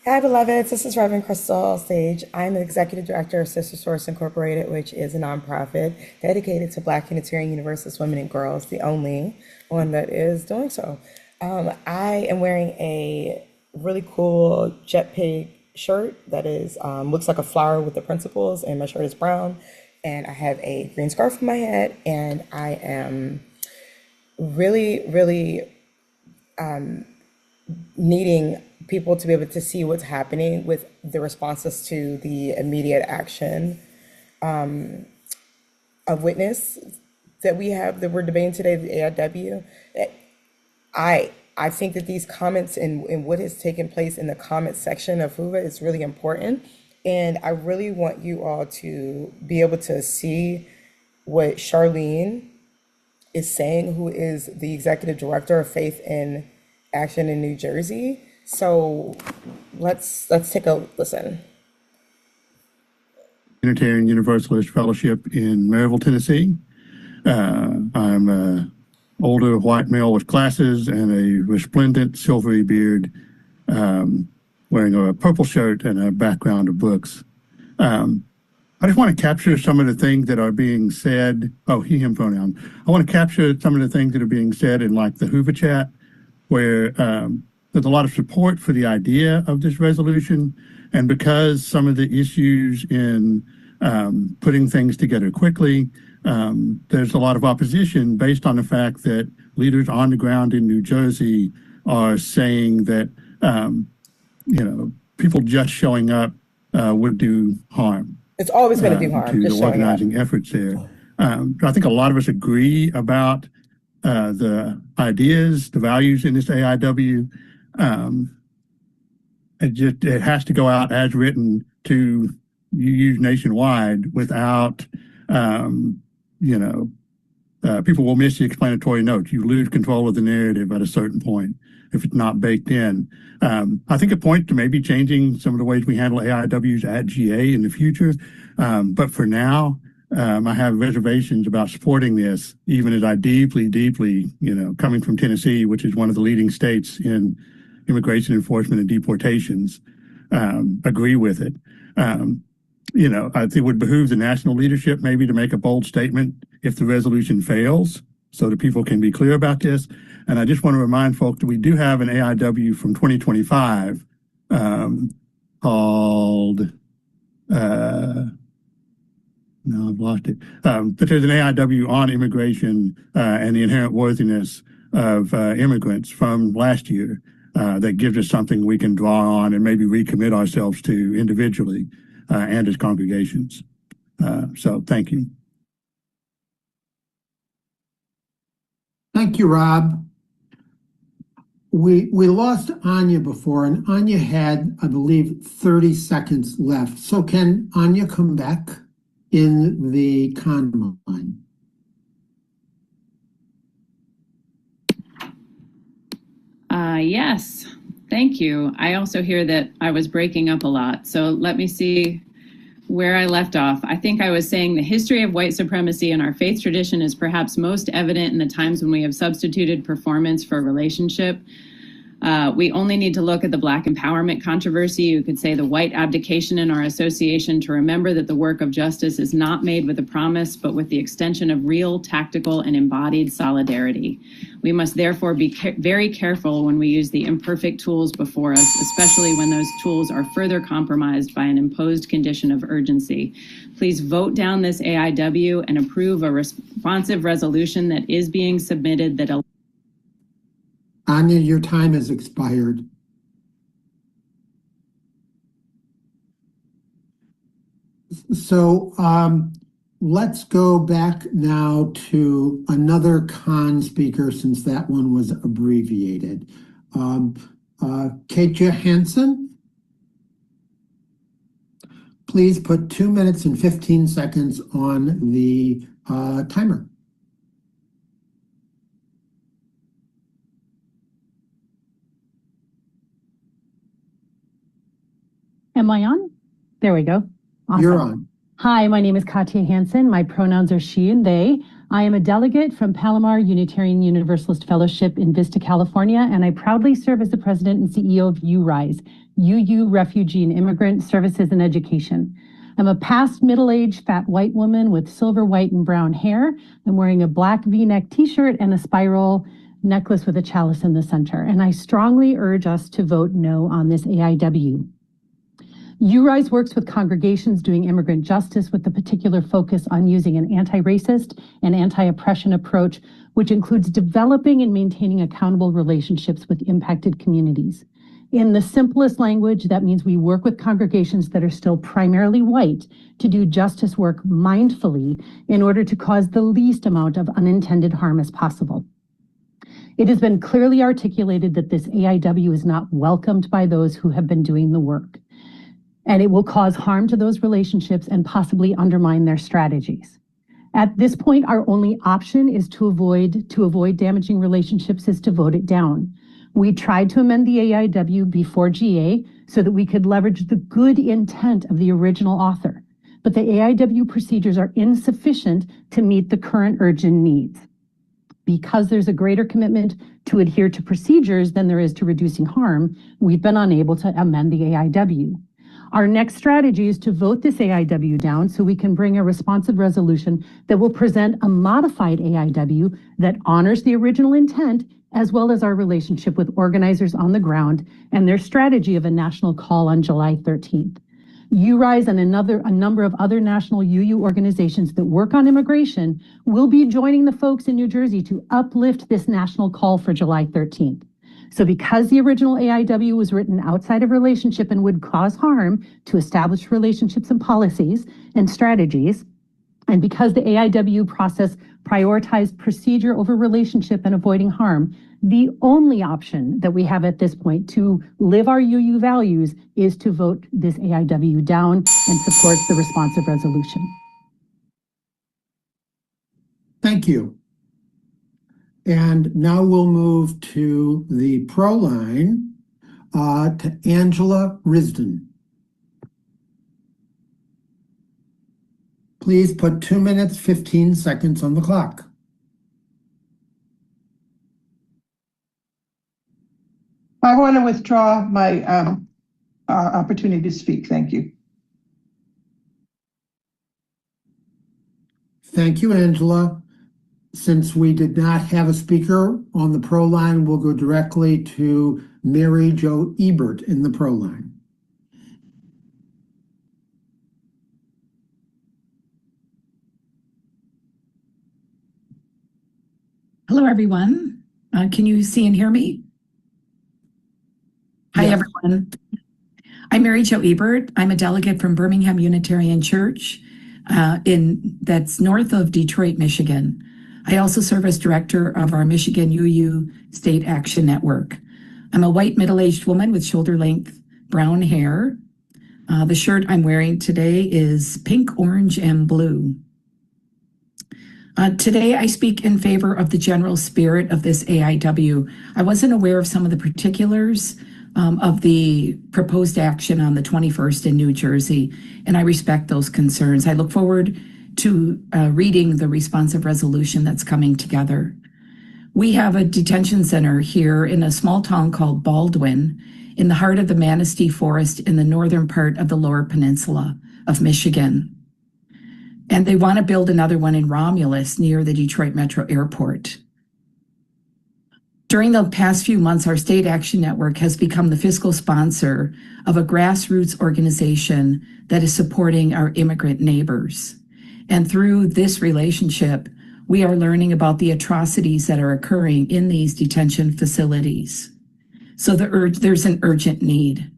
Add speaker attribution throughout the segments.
Speaker 1: Hi, beloveds. This is Reverend Crystal Sage. I'm the Executive Director of Sister Source Incorporated, which is a nonprofit dedicated to Black Unitarian Universalist women and girls, the only one that is doing so. I am wearing a really cool Jet Pig shirt that is looks like a flower with the principles, and my shirt is brown. And I have a green scarf on my head, and I am really needing people to be able to see what's happening with the responses to the immediate action of witness that we have that we're debating today, the AIW. I think that these comments and what has taken place in the comment section of FUVA is really important. And I really want you all to be able to see what Charlene is saying, who is the executive director of Faith in Action in New Jersey. So let's take a listen.
Speaker 2: Unitarian Universalist Fellowship in Maryville, Tennessee. I'm an older white male with glasses and a resplendent silvery beard, wearing a purple shirt and a background of books. I just want to capture some of the things that are being said. Oh, he, him pronoun. I want to capture some of the things that are being said in like the Hoover chat, where there's a lot of support for the idea of this resolution. And because some of the issues in putting things together quickly, there's a lot of opposition based on the fact that leaders on the ground in New Jersey are saying that, people just showing up would do harm.
Speaker 1: It's always going to do harm.
Speaker 2: To the organizing efforts there. I think a lot of us agree about the ideas, the values in this AIW. It has to go out as written to you use nationwide without, people will miss the explanatory notes. You lose control of the narrative at a certain point if it's not baked in. I think it points to maybe changing some of the ways we handle AIWs at GA in the future. But for now, I have reservations about supporting this, even as I deeply, coming from Tennessee, which is one of the leading states in immigration enforcement and deportations, agree with it. I think it would behoove the national leadership maybe to make a bold statement if the resolution fails so that people can be clear about this. And I just want to remind folks that we do have an AIW from 2025 called, no, I've lost it. But there's an AIW on immigration and the inherent worthiness of immigrants from last year that gives us something we can draw on and maybe recommit ourselves to individually and as congregations. So thank you.
Speaker 3: Thank you, Rob. We lost Anya before, and Anya had, I believe, 30 seconds left. So can Anya come back in the con line?
Speaker 4: Yes, thank you. I also hear that I was breaking up a lot. So let me see where I left off. I think I was saying the history of white supremacy in our faith tradition is perhaps most evident in the times when we have substituted performance for relationship. We only need to look at the Black empowerment controversy. You could say the white abdication in our association to remember that the work of justice is not made with a promise, but with the extension of real, tactical, and embodied solidarity. We must therefore be very careful when we use the imperfect tools before us, especially when those tools are further compromised by an imposed condition of urgency. Please vote down this AIW and approve a responsive resolution that is being submitted that
Speaker 3: Anya, your time has expired. So let's go back now to another con speaker since that one was abbreviated. Kate Johansson, please put 2 minutes and 15 seconds on the timer.
Speaker 5: Am I on? There we go. Awesome.
Speaker 3: You're on.
Speaker 5: Hi, my name is Katya Hansen. My pronouns are she and they. I am a delegate from Palomar Unitarian Universalist Fellowship in Vista, California, and I proudly serve as the president and CEO of URISE, UU Refugee and Immigrant Services and Education. I'm a past middle-aged fat white woman with silver, white, and brown hair. I'm wearing a black V-neck t-shirt and a spiral necklace with a chalice in the center, and I strongly urge us to vote no on this AIW. URISE works with congregations doing immigrant justice with a particular focus on using an anti-racist and anti-oppression approach, which includes developing and maintaining accountable relationships with impacted communities. In the simplest language, that means we work with congregations that are still primarily white to do justice work mindfully in order to cause the least amount of unintended harm as possible. It has been clearly articulated that this AIW is not welcomed by those who have been doing the work, and it will cause harm to those relationships and possibly undermine their strategies. At this point, our only option is to avoid damaging relationships is to vote it down. We tried to amend the AIW before GA so that we could leverage the good intent of the original author, but the AIW procedures are insufficient to meet the current urgent needs. Because there's a greater commitment to adhere to procedures than there is to reducing harm, we've been unable to amend the AIW. Our next strategy is to vote this AIW down so we can bring a responsive resolution that will present a modified AIW that honors the original intent, as well as our relationship with organizers on the ground and their strategy of a national call on July 13th. URISE and a number of other national UU organizations that work on immigration will be joining the folks in New Jersey to uplift this national call for July 13th. So because the original AIW was written outside of relationship and would cause harm to established relationships and policies and strategies, and because the AIW process prioritized procedure over relationship and avoiding harm, the only option that we have at this point to live our UU values is to vote this AIW down and support the responsive resolution.
Speaker 3: Thank you. And now we'll move to the pro line, to Angela Risden. Please put 2 minutes, 15 seconds on the clock.
Speaker 6: I want to withdraw my opportunity to speak. Thank you.
Speaker 3: Thank you, Angela. Since we did not have a speaker on the pro line, we'll go directly to Mary Jo Ebert in the pro line.
Speaker 7: Hello, everyone. Can you see and hear me? Hi,
Speaker 3: Yes.
Speaker 7: everyone. I'm Mary Jo Ebert. I'm a delegate from Birmingham Unitarian Church that's north of Detroit, Michigan. I also serve as director of our Michigan UU State Action Network. I'm a white middle-aged woman with shoulder-length brown hair. The shirt I'm wearing today is pink, orange, and blue. Today, I speak in favor of the general spirit of this AIW. I wasn't aware of some of the particulars of the proposed action on the 21st in New Jersey, and I respect those concerns. I look forward to reading the responsive resolution that's coming together. We have a detention center here in a small town called Baldwin in the heart of the Manistee Forest in the northern part of the Lower Peninsula of Michigan. And they want to build another one in Romulus near the Detroit Metro Airport. During the past few months, our State Action Network has become the fiscal sponsor of a grassroots organization that is supporting our immigrant neighbors. And through this relationship, we are learning about the atrocities that are occurring in these detention facilities. So there's an urgent need.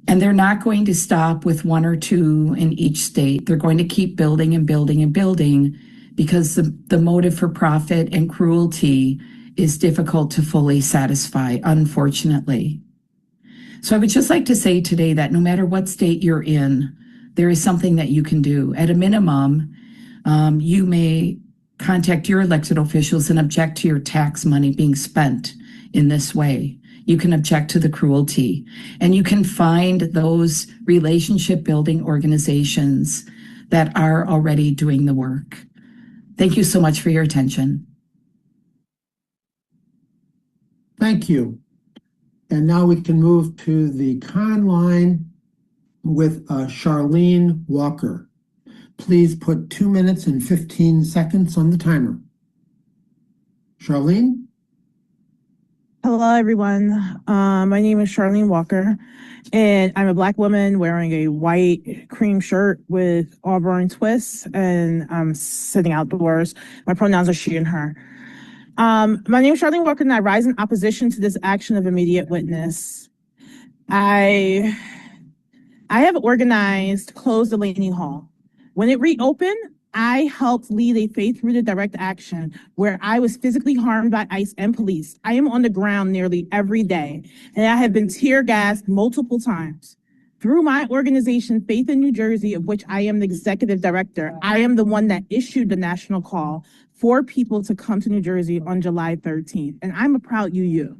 Speaker 7: And they're not going to stop with one or two in each state. They're going to keep building and building and building because the motive for profit and cruelty is difficult to fully satisfy, unfortunately. So I would just like to say today that no matter what state you're in, there is something that you can do. At a minimum, you may contact your elected officials and object to your tax money being spent in this way. You can object to the cruelty, and you can find those relationship building organizations that are already doing the work. Thank you so much for your attention.
Speaker 3: Thank you. And now we can move to the con line with Charlene Walker. Please put 2 minutes and 15 seconds on the timer. Charlene?
Speaker 8: Hello, everyone. My name is Charlene Walker, and I'm a Black woman wearing a white cream shirt with auburn twists, and I'm sitting outdoors. My pronouns are she and her. My name is Charlene Walker, and I rise in opposition to this action of immediate witness. I have organized Close Delaney Hall. When it reopened, I helped lead a faith-rooted direct action where I was physically harmed by ICE and police. I am on the ground nearly every day, and I have been tear gassed multiple times. Through my organization, Faith in New Jersey, of which I am the executive director, I am the one that issued the national call for people to come to New Jersey on July 13th, and I'm a proud UU.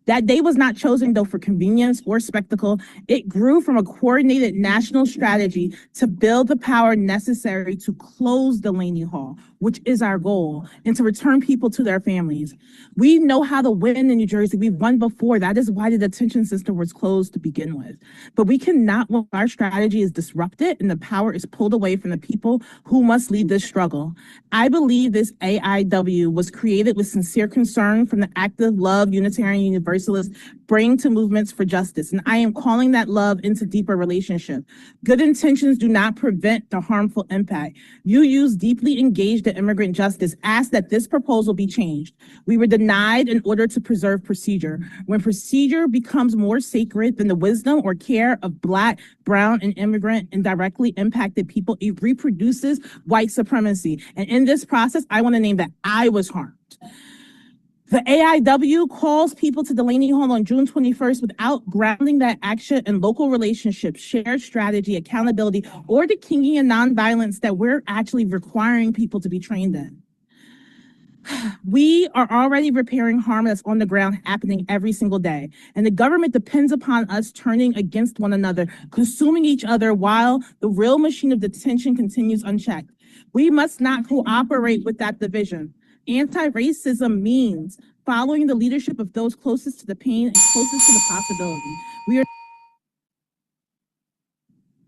Speaker 8: That day was not chosen, though, for convenience or spectacle. It grew from a coordinated national strategy to build the power necessary to close Delaney Hall, which is our goal, and to return people to their families. We know how to win in New Jersey. We've won before. That is why the detention system was closed to begin with. But we cannot, when our strategy is disrupted and the power is pulled away from the people who must lead this struggle. I believe this AIW was created with sincere concern from the active love Unitarian Universalists bring to movements for justice. And I am calling that love into deeper relationship. Good intentions do not prevent the harmful impact. UUs deeply engaged in immigrant justice asked that this proposal be changed. We were denied in order to preserve procedure. When procedure becomes more sacred than the wisdom or care of Black, brown, and immigrant and directly impacted people, it reproduces white supremacy. And in this process, I want to name that I was harmed. The AIW calls people to Delaney Hall on June 21st without grounding that action in local relationships, shared strategy, accountability, or the Kingian nonviolence that we're actually requiring people to be trained in. We are already repairing harm that's on the ground happening every single day. And the government depends upon us turning against one another, consuming each other while the real machine of detention continues unchecked. We must not cooperate with that division. Anti-racism means following the leadership of those closest to the pain and closest to the possibility.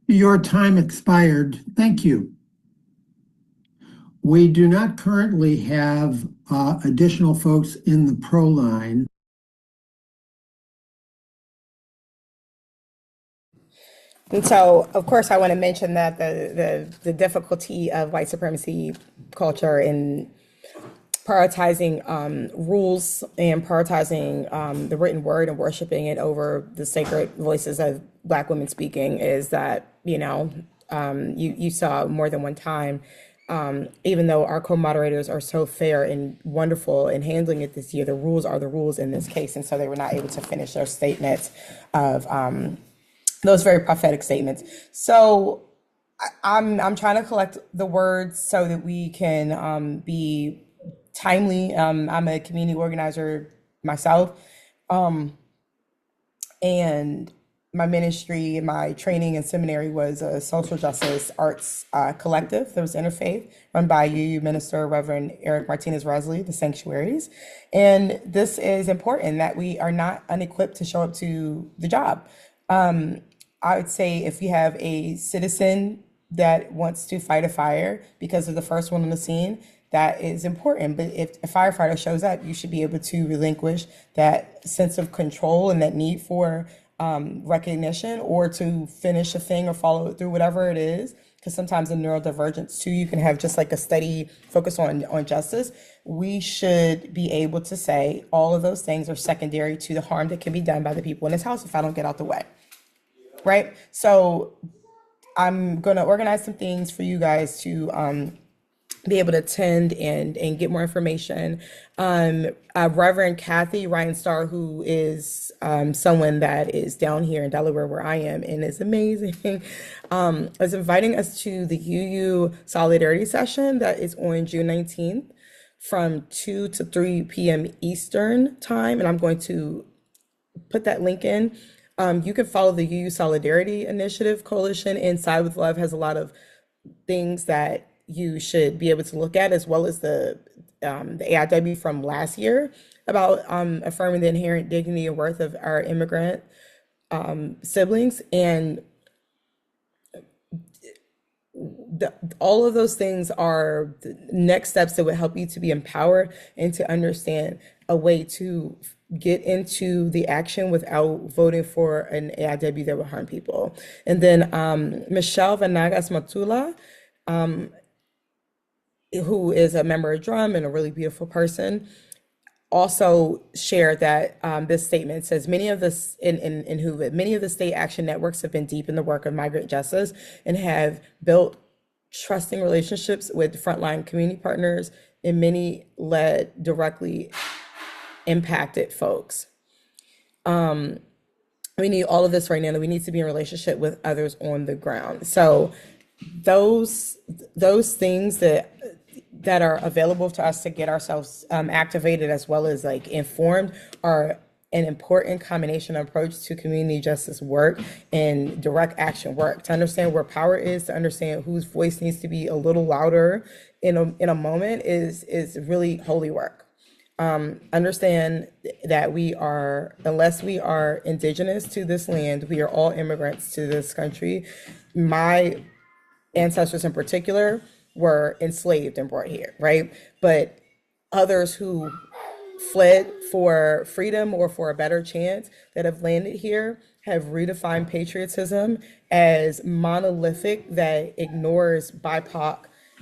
Speaker 3: Your time expired. Thank you. We do not currently have additional folks in the pro line.
Speaker 1: And so, of course, I want to mention that the difficulty of white supremacy culture in prioritizing rules and prioritizing the written word and worshiping it over the sacred voices of Black women speaking is that, you saw more than one time, even though our co-moderators are so fair and wonderful in handling it this year, the rules are the rules in this case. And so they were not able to finish their statements of those very prophetic statements. So I'm trying to collect the words so that we can be timely. I'm a community organizer myself, and my ministry, my training and seminary was a social justice arts collective that was interfaith, run by UU minister Reverend Eric Martinez Resley, the Sanctuaries. And this is important that we are not unequipped to show up to the job. I would say if you have a citizen that wants to fight a fire because of the first one on the scene, that is important. But if a firefighter shows up, you should be able to relinquish that sense of control and that need for recognition or to finish a thing or follow it through, whatever it is. Because sometimes in neurodivergence too, you can have just like a steady focus on justice. We should be able to say all of those things are secondary to the harm that can be done by the people in this house if I don't get out the way. Right? So I'm going to organize some things for you guys to be able to attend and get more information. Reverend Kathy Ryan Starr, who is someone that is down here in Delaware where I am and is amazing, is inviting us to the UU Solidarity Session that is on June 19th from 2 to 3 p.m. Eastern time. And I'm going to put that link in. You can follow the UU Solidarity Initiative Coalition, and Side with Love has a lot of things that you should be able to look at, as well as the AIW from last year about affirming the inherent dignity and worth of our immigrant siblings. And all of those things are the next steps that would help you to be empowered and to understand a way to get into the action without voting for an AIW that will harm people. And then Michelle Vanagas Matula, who is a member of Drum and a really beautiful person, also shared that this statement says many of this in Hoover, many of the state action networks have been deep in the work of migrant justice and have built trusting relationships with frontline community partners, and many led directly impacted folks. We need all of this right now. We need to be in relationship with others on the ground. So those things that are available to us to get ourselves activated as well as like informed are an important combination approach to community justice work and direct action work, to understand where power is, to understand whose voice needs to be a little louder in a moment is really holy work. Understand that we are, unless we are indigenous to this land, we are all immigrants to this country. My ancestors in particular were enslaved and brought here, right? But others who fled for freedom or for a better chance that have landed here have redefined patriotism as monolithic that ignores BIPOC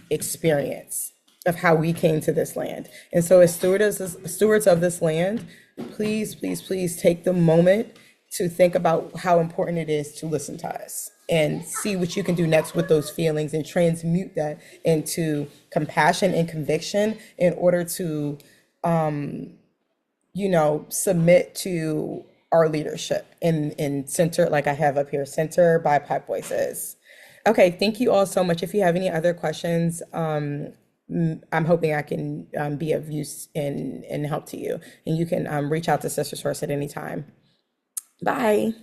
Speaker 1: experience of how we came to this land. And so as stewards of this land, please, please, please take the moment to think about how important it is to listen to us and see what you can do next with those feelings and transmute that into compassion and conviction in order to, submit to our leadership in center, like I have up here, center BIPOC voices. Okay, thank you all so much. If you have any other questions, I'm hoping I can be of use and help to you. And you can reach out to Sister Source at any time. Bye.